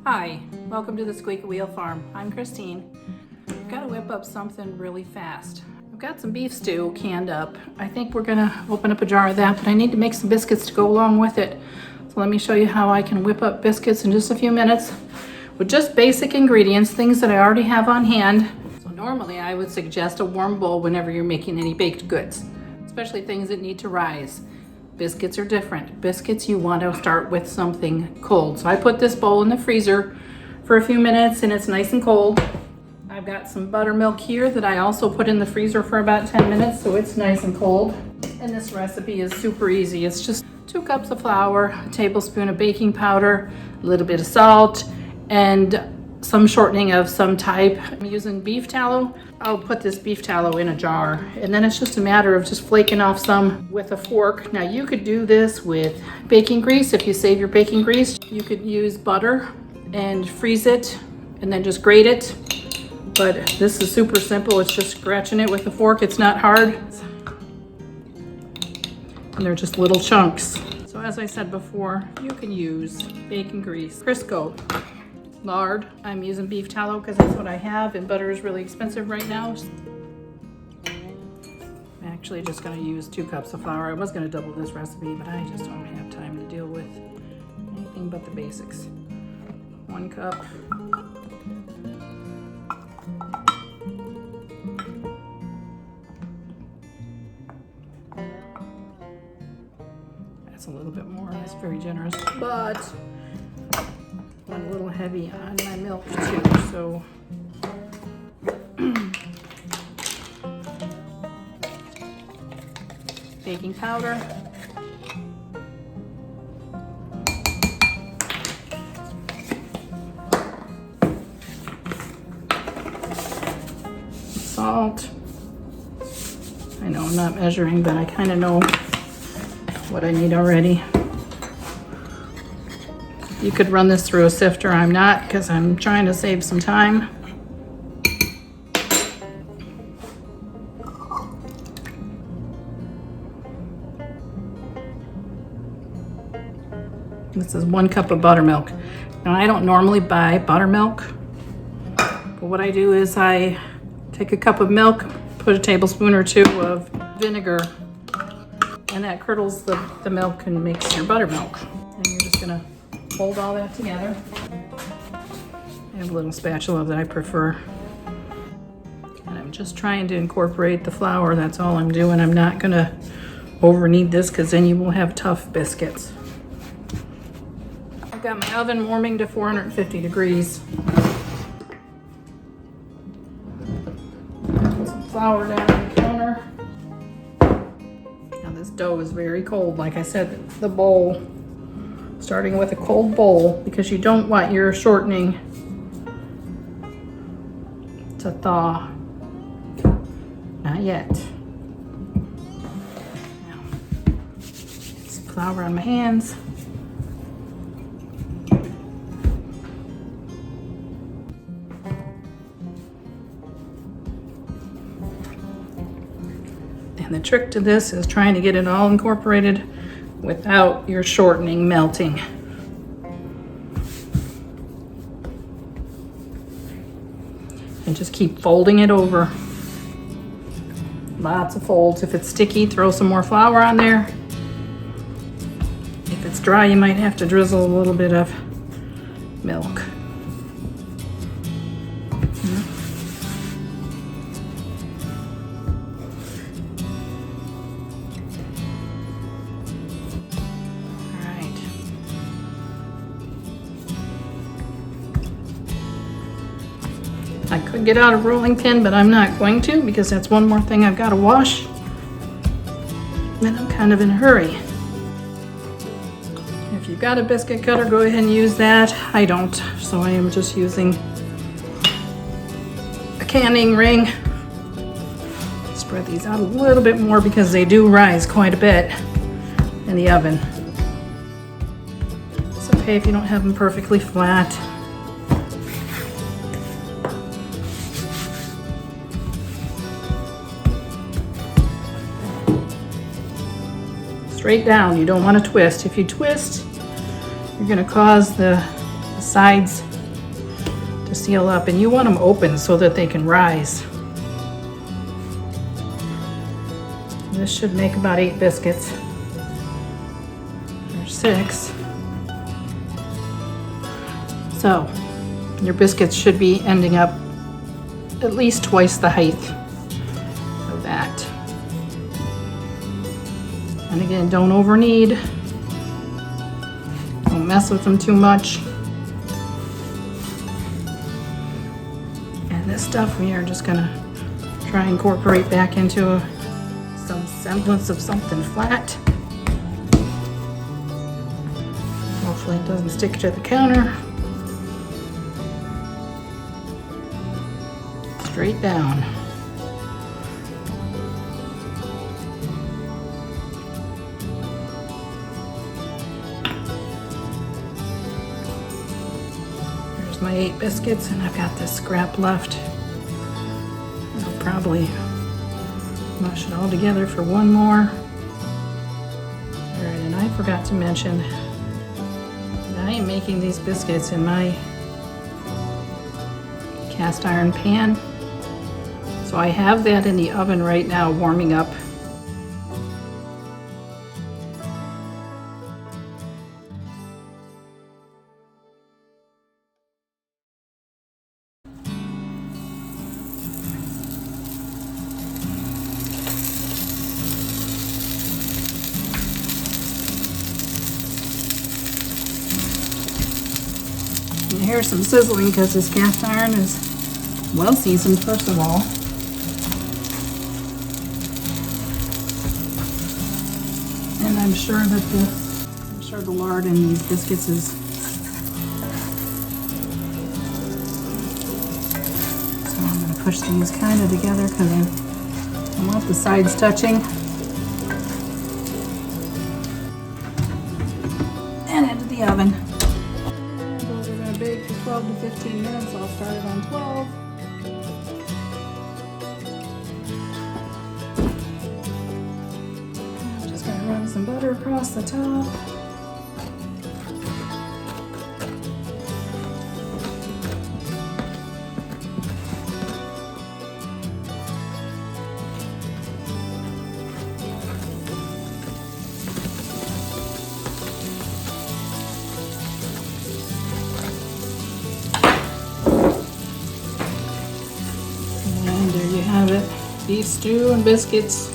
Hi, welcome to the Squeak Wheel Farm. I'm Christine. I've got to whip up something really fast. I've got some beef stew canned up. I think we're gonna open up a jar of that, but I need to make some biscuits to go along with it. So let me show you how I can whip up biscuits in just a few minutes with just basic ingredients, things that I already have on hand. So normally I would suggest a warm bowl whenever you're making any baked goods, especially things that need to rise. Biscuits are different. Biscuits, you want to start with something cold. So I put this bowl in the freezer for a few minutes and it's nice and cold. I've got some buttermilk here that I also put in the freezer for about 10 minutes, so it's nice and cold. And this recipe is super easy. It's just 2 cups of flour, a tablespoon of baking powder, a little bit of salt, and some shortening of some type. I'm using beef tallow. I'll put this beef tallow in a jar, and then it's just a matter of just flaking off some with a fork. Now you could do this with baking grease. If you save your baking grease, you could use butter and freeze it and then just grate it. But this is super simple. It's just scratching it with a fork. It's not hard. And they're just little chunks. So as I said before, you can use baking grease, Crisco, lard. I'm using beef tallow because that's what I have, and butter is really expensive right now. I'm actually just going to use 2 cups of flour. I was going to double this recipe, but I just don't have time to deal with anything but the basics. 1 cup. That's a little bit more. That's very generous, but I'm a little heavy on my milk too, so baking powder, salt. I know I'm not measuring, but I kind of know what I need already. You could run this through a sifter. I'm not, because I'm trying to save some time. This is 1 cup of buttermilk. Now I don't normally buy buttermilk, but what I do is I take a cup of milk, put a tablespoon or 2 of vinegar, and that curdles the milk and makes your buttermilk. And you're just gonna fold all that together. I have a little spatula that I prefer. And I'm just trying to incorporate the flour. That's all I'm doing. I'm not gonna over knead this because then you will have tough biscuits. I've got my oven warming to 450 degrees. Put some flour down on the counter. Now this dough is very cold. Like I said, the bowl, starting with a cold bowl, because you don't want your shortening to thaw. Not yet. Now, some flour on my hands. And the trick to this is trying to get it all incorporated without your shortening melting. And just keep folding it over. Lots of folds. If it's sticky, throw some more flour on there. If it's dry, you might have to drizzle a little bit of milk. I could get out a rolling pin, but I'm not going to because that's one more thing I've got to wash. And I'm kind of in a hurry. If you've got a biscuit cutter, go ahead and use that. I don't, so I am just using a canning ring. Spread these out a little bit more because they do rise quite a bit in the oven. It's okay if you don't have them perfectly flat. Straight down. You don't want to twist. If you twist, you're going to cause the sides seal up, and you want them open so that they can rise. This should make about 8 biscuits, or 6. So your biscuits should be ending up at least twice the height of that. And again, don't over knead. Don't mess with them too much. And this stuff we are just gonna try and incorporate back into some semblance of something flat. Hopefully it doesn't stick to the counter. Straight down. There's my 8 biscuits, and I've got this scrap left. I'll probably mush it all together for one more. All right, and I forgot to mention that I am making these biscuits in my cast iron pan. So I have that in the oven right now warming up. And here's some sizzling because this cast iron is well seasoned, first of all. And I'm sure that the lard in these biscuits is so I'm going to push these kind of together because I want the sides touching. And into the oven. Those are going to bake for 12 to 15 minutes. I'll start it on 12. Run some butter across the top. And there you have it. Beef stew and biscuits.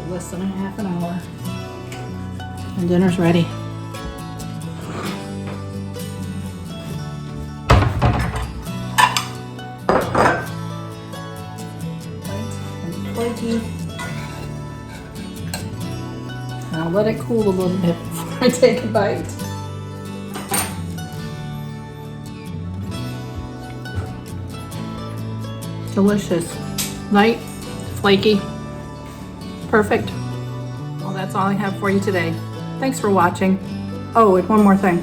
Less than a half an hour. And dinner's ready. Light and flaky. I'll let it cool a little bit before I take a bite. Delicious. Light, flaky. Perfect. Well, that's all I have for you today. Thanks for watching. Oh, and one more thing.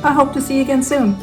I hope to see you again soon.